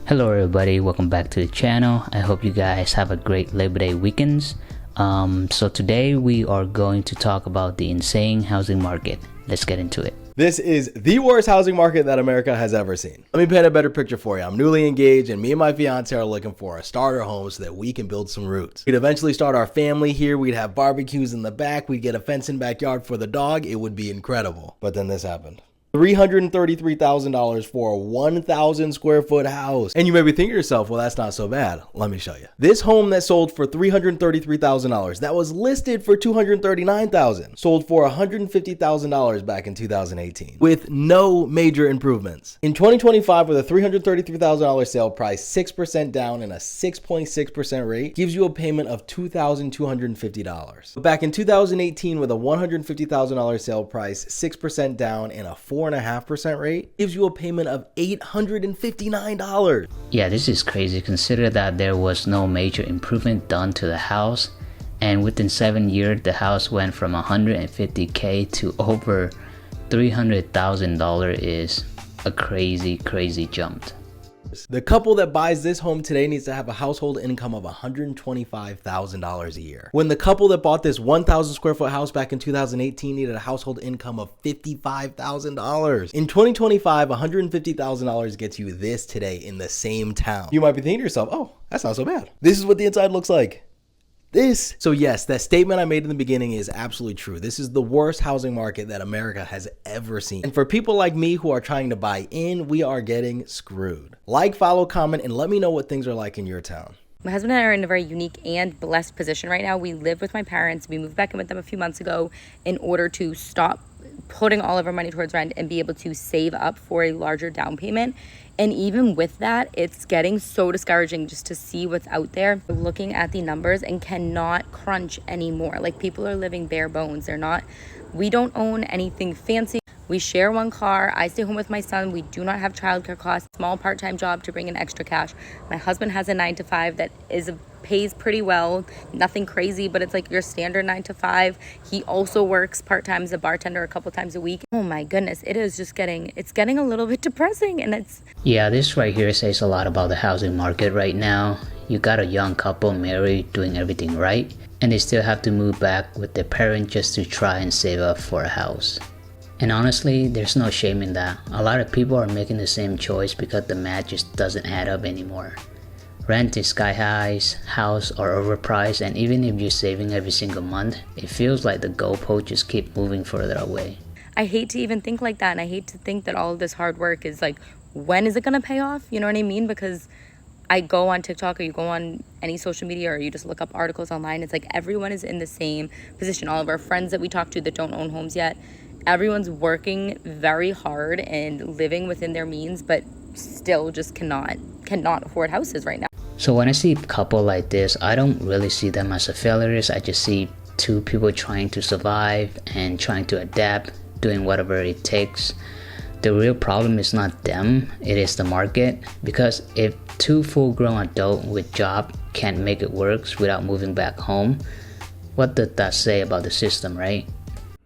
Hello everybody, welcome back to the channel. I hope you guys have a great Labor Day weekends. So today we are going to talk about the insane housing market. Let's get into it. This is the worst housing market that America has ever seen. Let me paint a better picture for you. I'm newly engaged and me and my fiance are looking for a starter home so that we can build some roots. We'd eventually start our family here. We'd have barbecues in the back. We'd get a fenced-in backyard for the dog. It would be incredible. But then this happened. $333,000 for a 1,000 square foot house. And you may be thinking to yourself, well, that's not so bad. Let me show you. This home that sold for $333,000, that was listed for $239,000, sold for $150,000 back in 2018 with no major improvements. In 2025, with a $333,000 sale price, 6% down and a 6.6% rate gives you a payment of $2,250. But back in 2018, with a $150,000 sale price, 6% down and a 4.5% rate gives you a payment of $859. Yeah, this is crazy. Consider that there was no major improvement done to the house, and within 7 years the house went from $150K to over $300,000. Is a crazy jump. The couple that buys this home today needs to have a household income of $125,000 a year, when the couple that bought this 1,000 square foot house back in 2018 needed a household income of $55,000. In 2025, $150,000 gets you this today in the same town. You might be thinking to yourself, oh, that's not so bad. This is what the inside looks like. So yes, that statement I made in the beginning is absolutely true. This is the worst housing market that America has ever seen. And for people like me who are trying to buy in, we are getting screwed. Like, follow, comment, and let me know what things are like in your town. My husband and I are in a very unique and blessed position right now. We live with my parents. We moved back in with them a few months ago in order to stop putting all of our money towards rent and be able to save up for a larger down payment. And even with that, it's getting so discouraging just to see what's out there. We're looking at the numbers and cannot crunch anymore. Like, people are living bare bones. We don't own anything fancy. We share one car. I stay home with my son. We do not have childcare costs. Small part-time job to bring in extra cash. My husband has a 9-to-5 that pays pretty well. Nothing crazy, but it's like your standard 9-to-5. He also works part-time as a bartender a couple times a week. Oh my goodness, it's getting a little bit depressing, and Yeah, this right here says a lot about the housing market right now. You got a young couple married, doing everything right, and they still have to move back with their parents just to try and save up for a house. And honestly, there's no shame in that. A lot of people are making the same choice because the math just doesn't add up anymore. Rent is sky highs, houses are overpriced, and even if you're saving every single month, it feels like the goalposts just keep moving further away. I hate to even think like that, and I hate to think that all of this hard work is like, when is it gonna pay off? You know what I mean? Because I go on TikTok, or you go on any social media, or you just look up articles online, it's like everyone is in the same position. All of our friends that we talk to that don't own homes yet, everyone's working very hard and living within their means, but still just cannot afford houses right now. So when I see a couple like this, I don't really see them as a failures. I just see two people trying to survive and trying to adapt, doing whatever it takes. The real problem is not them, it is the market. Because if two full-grown adults with job can't make it work without moving back home, what does that say about the system, right?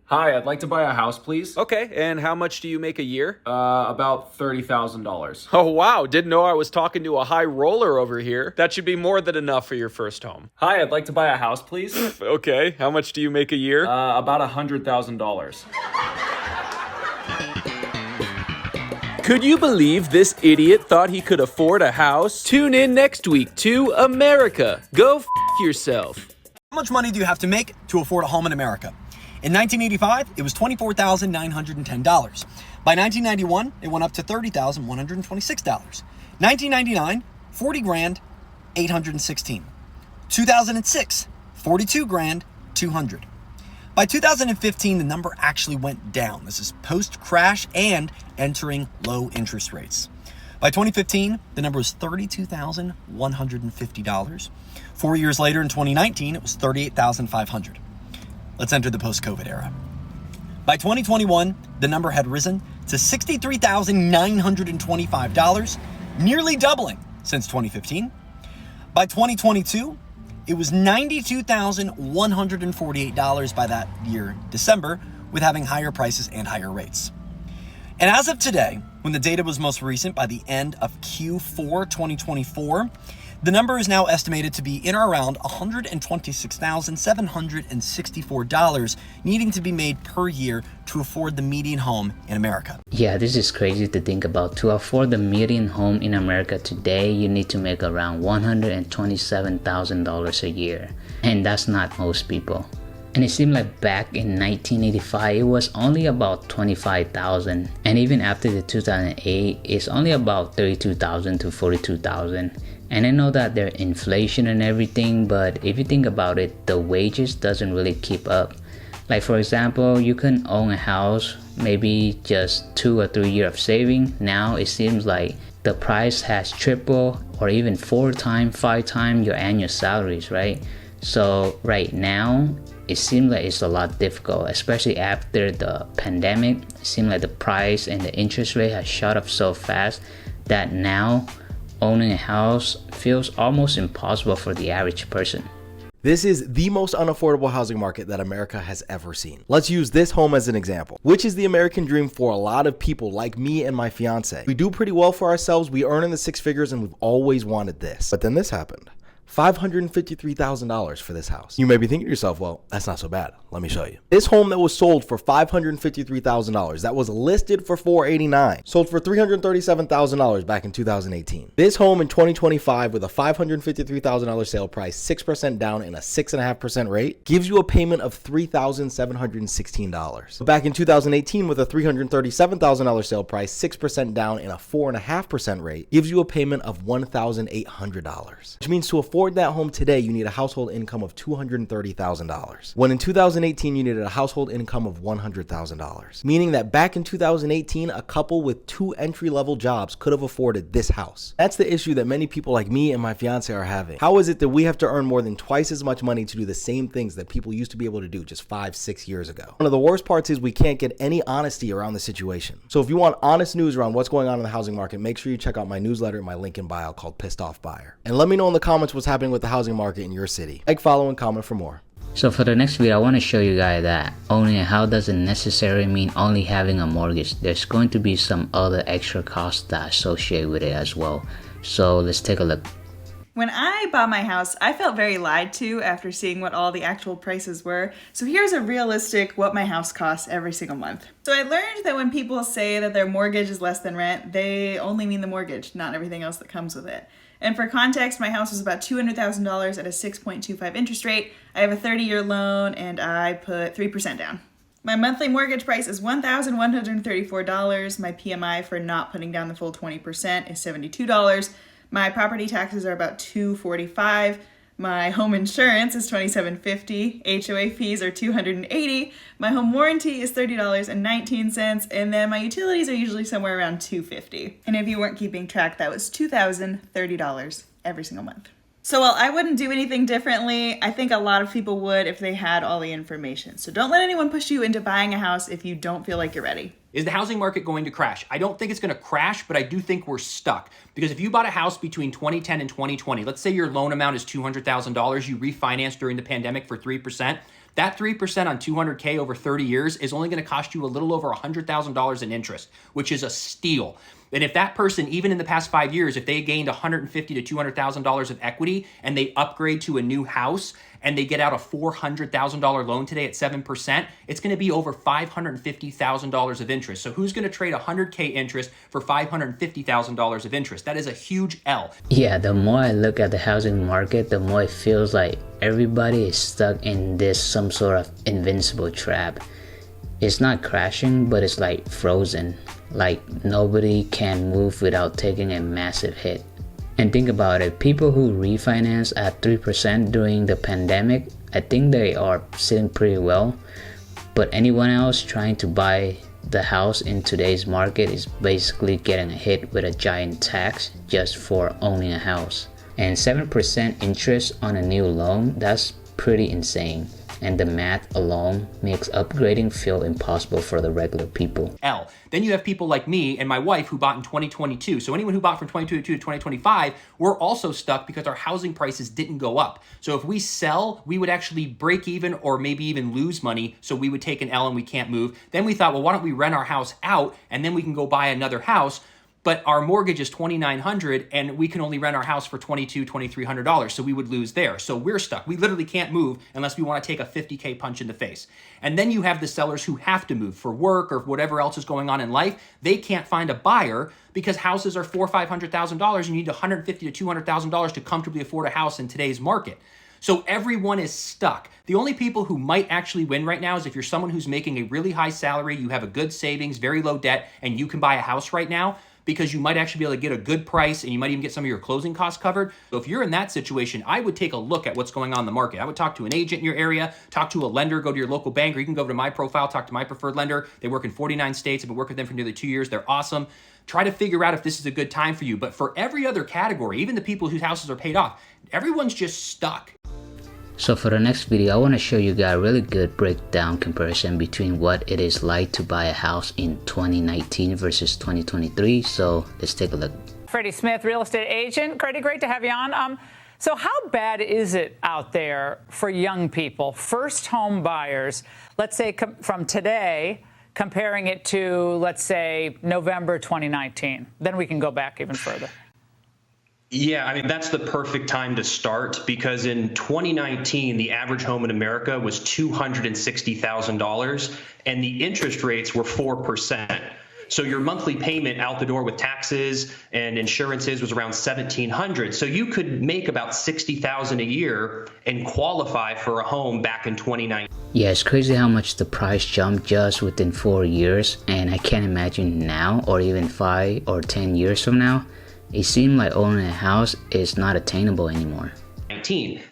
Hi, I'd like to buy a house, please. Okay, and how much do you make a year? About $30,000. Oh, wow, didn't know I was talking to a high roller over here. That should be more than enough for your first home. Hi, I'd like to buy a house, please. Okay, how much do you make a year? About $100,000. Could you believe this idiot thought he could afford a house? Tune in next week to America. Go f*** yourself. How much money do you have to make to afford a home in America? In 1985, it was $24,910. By 1991, it went up to $30,126. 1999, 40 grand, 816. 2006, 42 grand, 200. By 2015, the number actually went down. This is post-crash and entering low interest rates. By 2015, the number was $32,150. 4 years later, in 2019, it was $38,500. Let's enter the post-COVID era. By 2021, the number had risen to $63,925, nearly doubling since 2015. By 2022, it was $92,148 by that year, December, with having higher prices and higher rates. And as of today, When the data was most recent by the end of Q4 2024, the number is now estimated to be in or around $126,764 needing to be made per year to afford the median home in America. Yeah, this is crazy to think about. To afford the median home in America today, you need to make around $127,000 a year. And that's not most people. And it seemed like back in 1985, it was only about 25,000. And even after the 2008, it's only about 32,000 to 42,000. And I know that there's inflation and everything, but if you think about it, the wages doesn't really keep up. Like for example, you can own a house, maybe just 2 or 3 years of saving. Now it seems like the price has tripled or even 4 times, 5 times your annual salaries, right? So right now, it seems like it's a lot difficult, especially after the pandemic. It seems like the price and the interest rate has shot up so fast that now owning a house feels almost impossible for the average person. This is the most unaffordable housing market that America has ever seen. Let's use this home as an example, which is the American dream for a lot of people like me and my fiance. We do pretty well for ourselves, we earn in the 6 figures, and we've always wanted this. But then this happened. $553,000 for this house. You may be thinking to yourself, well, that's not so bad. Let me show you. This home that was sold for $553,000, that was listed for $489,000, sold for $337,000 back in 2018. This home in 2025 with a $553,000 sale price, 6% down and a 6.5% rate, gives you a payment of $3,716. But back in 2018 with a $337,000 sale price, 6% down and a 4.5% rate, gives you a payment of $1,800, which means to afford that home today, you need a household income of $230,000. When in 2018, you needed a household income of $100,000. Meaning that back in 2018, a couple with 2 entry-level jobs could have afforded this house. That's the issue that many people like me and my fiance are having. How is it that we have to earn more than twice as much money to do the same things that people used to be able to do just 5-6 years ago? One of the worst parts is we can't get any honesty around the situation. So if you want honest news around what's going on in the housing market, make sure you check out my newsletter in my link in bio called Pissed Off Buyer. And let me know in the comments what's happening with the housing market in your city. Like, follow, and comment for more. So for the next video, I want to show you guys that owning a house doesn't necessarily mean only having a mortgage. There's going to be some other extra costs that associate with it as well. So let's take a look. When I bought my house, I felt very lied to after seeing what all the actual prices were. So here's a realistic what my house costs every single month. So I learned that when people say that their mortgage is less than rent, they only mean the mortgage, not everything else that comes with it. And for context, my house was about $200,000 at a 6.25 interest rate. I have a 30-year loan and I put 3% down. My monthly mortgage price is $1,134. My PMI for not putting down the full 20% is $72. My property taxes are about $245. My home insurance is $27.50. HOA fees are $280. My home warranty is $30.19, and then my utilities are usually somewhere around $250. And if you weren't keeping track, that was $2,030 every single month. So while I wouldn't do anything differently, I think a lot of people would if they had all the information. So don't let anyone push you into buying a house if you don't feel like you're ready. Is the housing market going to crash? I don't think it's going to crash, but I do think we're stuck. Because if you bought a house between 2010 and 2020, let's say your loan amount is $200,000, you refinanced during the pandemic for 3%, that 3% on $200K over 30 years is only going to cost you a little over $100,000 in interest, which is a steal. And if that person, even in the past 5 years, if they gained $150,000 to $200,000 of equity and they upgrade to a new house and they get out a $400,000 loan today at 7%, it's going to be over $550,000 of interest. So who's going to trade $100K interest for $550,000 of interest? That is a huge L. Yeah, the more I look at the housing market, the more it feels like everybody is stuck in this some sort of invincible trap. It's not crashing, but it's like frozen. Like nobody can move without taking a massive hit. And think about it, people who refinance at 3% during the pandemic, I think they are sitting pretty well. But anyone else trying to buy the house in today's market is basically getting a hit with a giant tax just for owning a house. And 7% interest on a new loan, that's pretty insane. and the math alone makes upgrading feel impossible for the regular people. Then you have people like me and my wife who bought in 2022. So anyone who bought from 2022 to 2025, we're also stuck because our housing prices didn't go up. So if we sell, we would actually break even or maybe even lose money. So we would take an L and we can't move. Then we thought, well, why don't we rent our house out and then we can go buy another house? But our mortgage is $2,900 and we can only rent our house for $2,200, $2,300. So we would lose there. So we're stuck. We literally can't move unless we want to take a $50K punch in the face. And then you have the sellers who have to move for work or whatever else is going on in life. They can't find a buyer because houses are $400,000 or $500,000 and you need $150,000 to $200,000 to comfortably afford a house in today's market. So everyone is stuck. The only people who might actually win right now is if you're someone who's making a really high salary, you have a good savings, very low debt, and you can buy a house right now, because you might actually be able to get a good price and you might even get some of your closing costs covered. So if you're in that situation, I would take a look at what's going on in the market. I would talk to an agent in your area, talk to a lender, go to your local bank, or you can go over to my profile, talk to my preferred lender. They work in 49 states. I've been working with them for nearly 2 years. They're awesome. Try to figure out if this is a good time for you. But for every other category, even the people whose houses are paid off, everyone's just stuck. So for the next video, I want to show you guys a really good breakdown comparison between what it is like to buy a house in 2019 versus 2023. So let's take a look. Freddie Smith, real estate agent. Freddie, great to have you on. So how bad is it out there for young people, first home buyers, let's say from today, comparing it to, let's say, November 2019? Then we can go back even further. Yeah, I mean, that's the perfect time to start because in 2019, the average home in America was $260,000 and the interest rates were 4%. So your monthly payment out the door with taxes and insurances was around $1,700. So you could make about $60,000 a year and qualify for a home back in 2019. Yeah, it's crazy how much the price jumped just within 4 years, and I can't imagine now or even 5 or 10 years from now. It seemed like owning a house is not attainable anymore.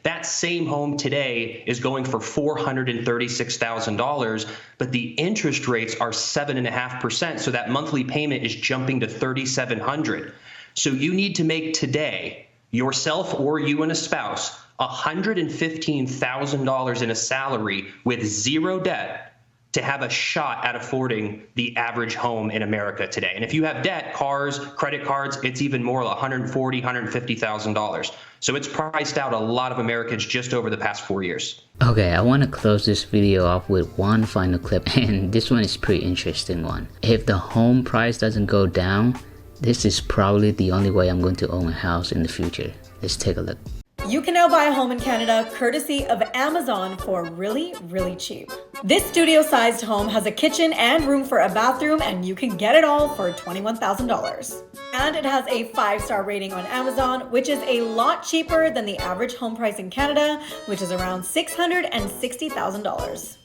That same home today is going for $436,000, but the interest rates are 7.5%. So that monthly payment is jumping to $3,700. So you need to make today, yourself or you and a spouse, $115,000 in a salary with zero debt to have a shot at affording the average home in America today. And if you have debt, cars, credit cards, it's even more, like $140,000, $150,000. So it's priced out a lot of Americans just over the past 4 years. Okay, I want to close this video off with one final clip, and this one is a pretty interesting one. If the home price doesn't go down, this is probably the only way I'm going to own a house in the future. Let's take a look. You can now buy a home in Canada courtesy of Amazon for really, really cheap. This studio-sized home has a kitchen and room for a bathroom, and you can get it all for $21,000. And it has a 5-star rating on Amazon, which is a lot cheaper than the average home price in Canada, which is around $660,000.